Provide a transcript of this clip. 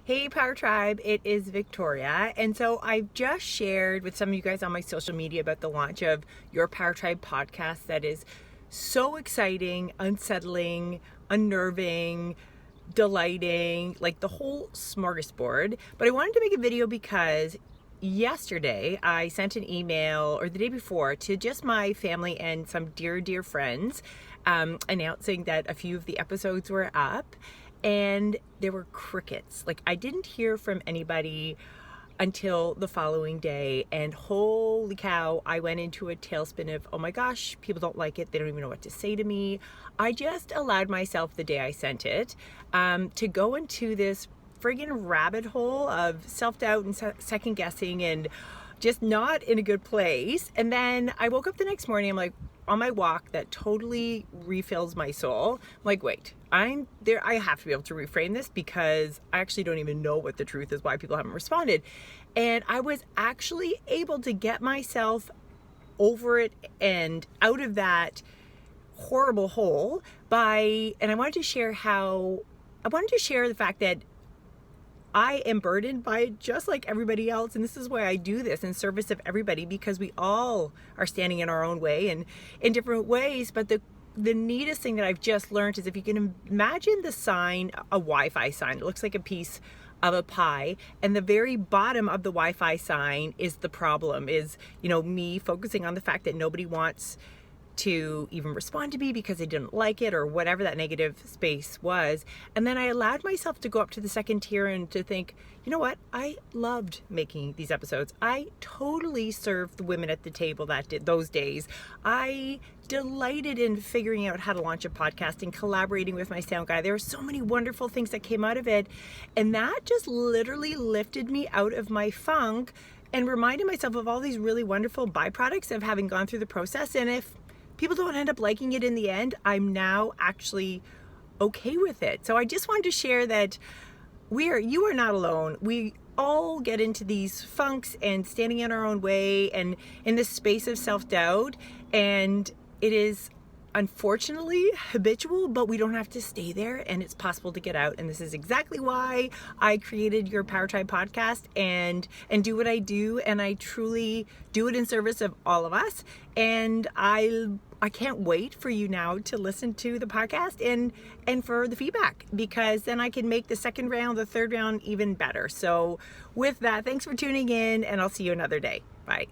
Hey Power Tribe, it is Victoria. And so I've just shared with some of you guys on my social media about the launch of your Power Tribe podcast that is so exciting, unsettling, unnerving, delighting, like the whole smorgasbord. But I wanted to make a video because yesterday I sent an email, or the day before, to just my family and some dear friends, announcing that a few of the episodes were up. And there were crickets. Like, I didn't hear from anybody until the following day, and holy cow, I went into a tailspin of, oh my gosh, people don't like it. They don't even know what to say to me. I just allowed myself, the day I sent it, to go into this friggin' rabbit hole of self-doubt and second guessing and just not in a good place. And then I woke up the next morning, I'm like, on my walk that totally refills my soul. I'm like, wait, I'm there. I have to be able to reframe this because I actually don't even know what the truth is, why people haven't responded. And I was actually able to get myself over it and out of that horrible hole and I wanted to share the fact that I am burdened by it just like everybody else. And this is why I do this in service of everybody, because we all are standing in our own way and in different ways. But the neatest thing that I've just learned is, if you can imagine the sign, a Wi-Fi sign, it looks like a piece of a pie, and the very bottom of the Wi-Fi sign is the problem, is, me focusing on the fact that nobody wants to even respond to me because they didn't like it or whatever that negative space was. And then I allowed myself to go up to the second tier and to think, you know what? I loved making these episodes. I totally served the women at the table those days. I delighted in figuring out how to launch a podcast and collaborating with my sound guy. There were so many wonderful things that came out of it. And that just literally lifted me out of my funk and reminded myself of all these really wonderful byproducts of having gone through the process. And if people don't end up liking it in the end, I'm now actually okay with it. So I just wanted to share that you are not alone. We all get into these funks and standing in our own way and in this space of self-doubt. And it is unfortunately habitual, but we don't have to stay there, and it's possible to get out. And this is exactly why I created your Power Tribe podcast and do what I do. And I truly do it in service of all of us. And I can't wait for you now to listen to the podcast and for the feedback, because then I can make the second round, the third round even better. So with that, thanks for tuning in, and I'll see you another day. Bye.